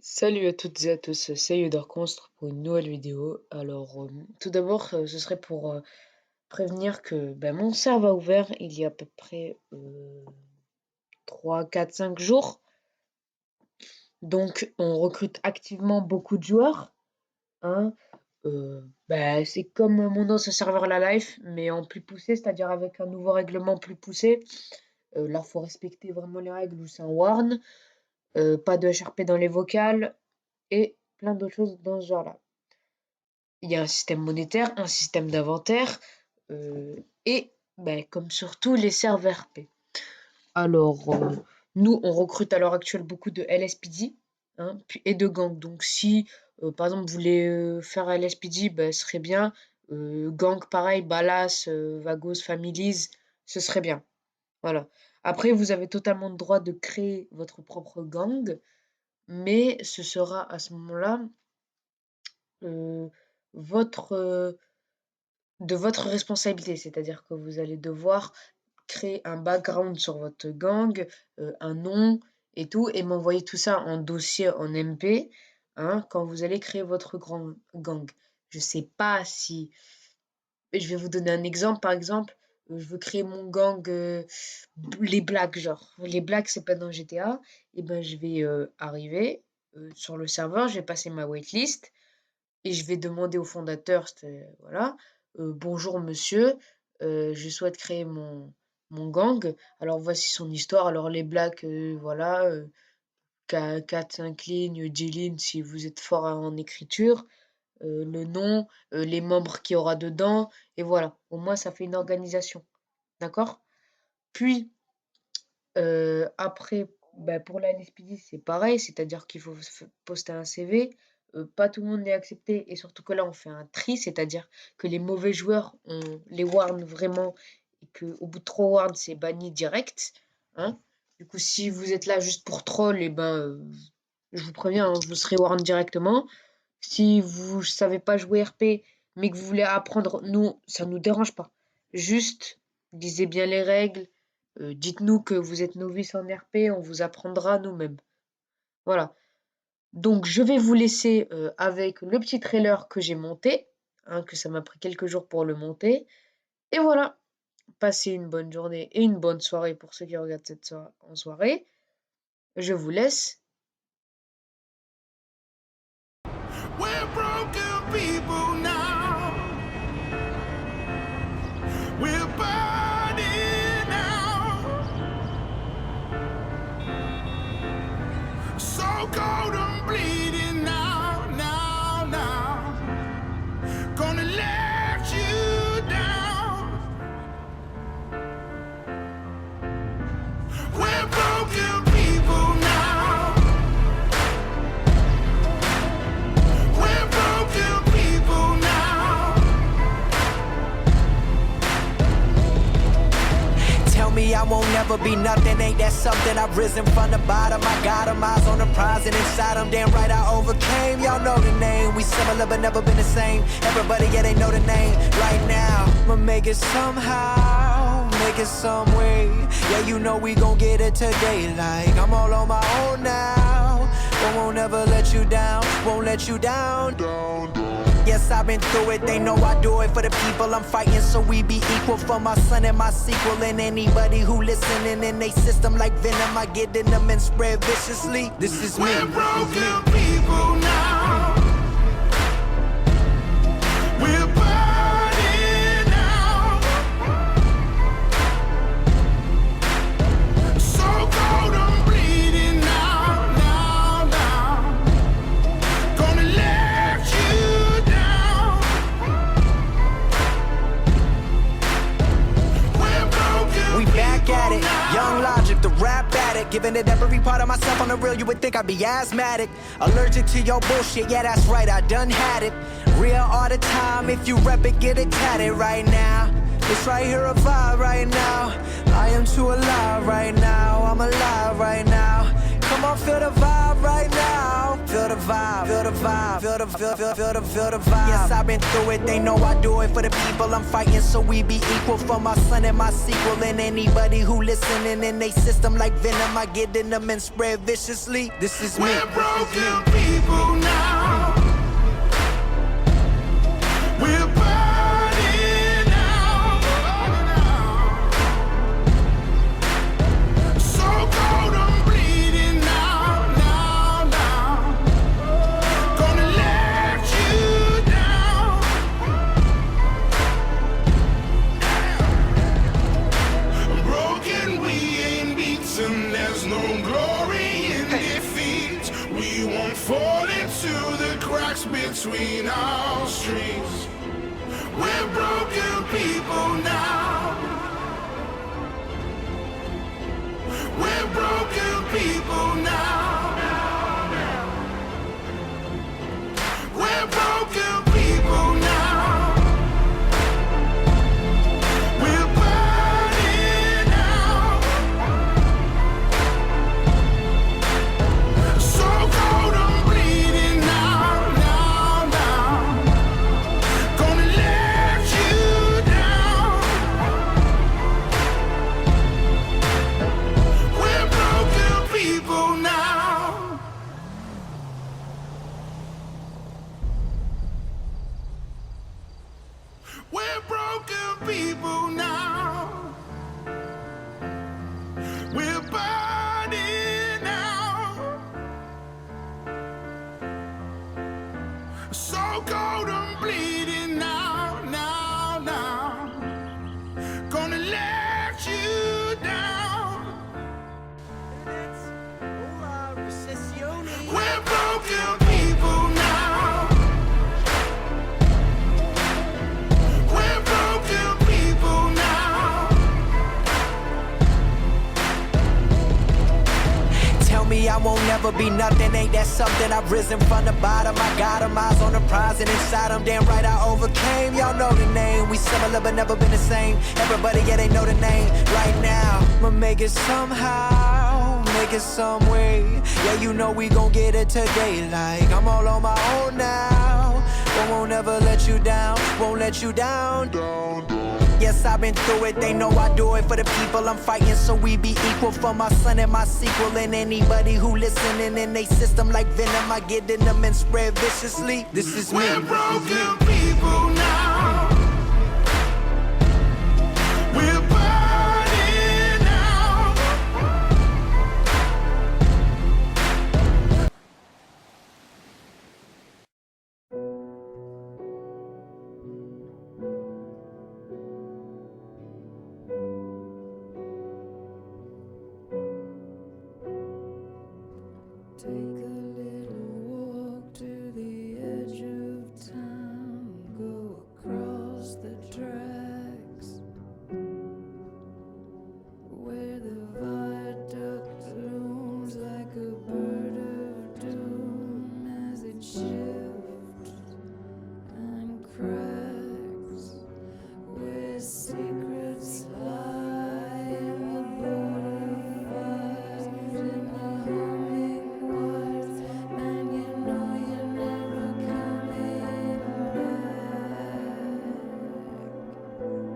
Salut à toutes et à tous, c'est Yodarconstre pour une nouvelle vidéo. Alors, tout d'abord, ce serait pour prévenir que mon serveur a ouvert il y a à peu près 3, 4, 5 jours. Donc, on recrute activement beaucoup de joueurs, hein. C'est comme mon ancien serveur La Life, mais en plus poussé, c'est-à-dire avec un nouveau règlement plus poussé. Là, faut respecter vraiment les règles où c'est un warn, pas de HRP dans les vocales et plein d'autres choses dans ce genre-là. Il y a un système monétaire, un système d'inventaire et comme sur tous les serveurs RP. Alors, nous, on recrute à l'heure actuelle beaucoup de LSPD, hein, et de gangs. Donc, si par exemple vous voulez faire LSPD, ce serait bien. Gang, pareil, Ballas, Vagos, Families, ce serait bien. Voilà. Après, vous avez totalement le droit de créer votre propre gang, mais ce sera à ce moment-là votre de votre responsabilité. C'est-à-dire que vous allez devoir créer un background sur votre gang, un nom et tout, et m'envoyer tout ça en dossier en MP, hein, quand vous allez créer votre grand gang. Je sais pas si je vais vous donner un exemple, par exemple, je veux créer mon gang, les Blacks, genre. Les Blacks, c'est pas dans GTA, et je vais arriver sur le serveur, je vais passer ma waitlist, et je vais demander au fondateur, voilà, bonjour monsieur, je souhaite créer mon gang. Alors voici son histoire. Alors les Blacks, voilà, 4-5 lignes, 10 lignes si vous êtes fort en écriture, le nom, les membres qu'il y aura dedans, et voilà. Au moins ça fait une organisation, d'accord? Puis après, pour la LSPD, c'est pareil, c'est-à-dire qu'il faut poster un CV. Pas tout le monde est accepté, et surtout que là, on fait un tri, c'est-à-dire que les mauvais joueurs, on les warn vraiment, et qu'au bout de 3 warns, c'est banni direct, hein. Du coup, si vous êtes là juste pour troll, je vous préviens, hein, vous serez warn directement. Si vous savez pas jouer RP, mais que vous voulez apprendre, nous, ça nous dérange pas. Juste, lisez bien les règles, dites-nous que vous êtes novice en RP, on vous apprendra nous-mêmes. Voilà. Donc, je vais vous laisser avec le petit trailer que j'ai monté, hein, que ça m'a pris quelques jours pour le monter. Et voilà. Passez une bonne journée et une bonne soirée pour ceux qui regardent cette soirée en soirée. Je vous laisse. We're broken people now. We're burning out. So cold and bleeding now, now, now. Gonna let you down. We're broken people now. We're broken people now. Tell me I won't never be nothing, ain't that something? I've risen from the bottom, I got 'em, eyes on the prize and inside 'em. Damn right I overcame, y'all know the name. We similar but never been the same. Everybody, yeah, they know the name. Right now, I'ma make it somehow, make it some way. Yeah, you know we gon' get it today. Like I'm all on my own now, but won't ever let you down, won't let you down. Yes, I've been through it, they know I do it for the people I'm fighting, so we be equal for my son and my sequel. And anybody who listening in they system like venom, I get in them and spread viciously. This is me. We're broken people now. We're burning out. So cold and bleeding now, now, now. Gonna let you down. We're broken We back at it, people now. Young Logic, the rap addict. Giving it every part of myself on the real, you would think I'd be asthmatic. Allergic to your bullshit, yeah that's right, I done had it. Real all the time, if you rep it, get it tatted right now. It's right here a vibe right now. I am too alive right now, I'm alive right now. Come on, feel the vibe right now, feel the vibe, feel the vibe, feel the vibe. Yes, I've been through it, they know I do it for the people I'm fighting, so we be equal for my son and my sequel. And anybody who listening in they system like venom, I get in them and spread viciously. This is me. We're broken people now. We're burning out. So cold, I'm bleeding now, now. Gonna let you down. Broken, we ain't beaten. There's no glory in defeat. We won't fall into the cracks between our streets. We're broken people now. We're broken people now. We're broken people now. We're burning out. So cold, I'm bleeding now, now. Gonna let you down. We're broken people now. We're broken people now. We're burning out. So cold, I'm bleeding now, now. Gonna let you down. We're broken people now. We're broken people now. Tell me I won't never be nothing, ain't that something? I've risen from the bottom, I got 'em, eyes on the prize and inside 'em, damn right I overcame. Y'all know the name, we similar but never been the same. Everybody, yeah, they know the name. Right now, I'ma make it somehow, make it some way. Yeah, you know we gon' get it today, like I'm all on my own now. But won't ever let you down, won't let you down. Yes, I've been through it, they know I do it for the people I'm fighting, so we be equal for my son and my sequel. And anybody who listening in they system like venom, I get in them and spread viciously. This is me. We're broken people now. We're burning out. Take a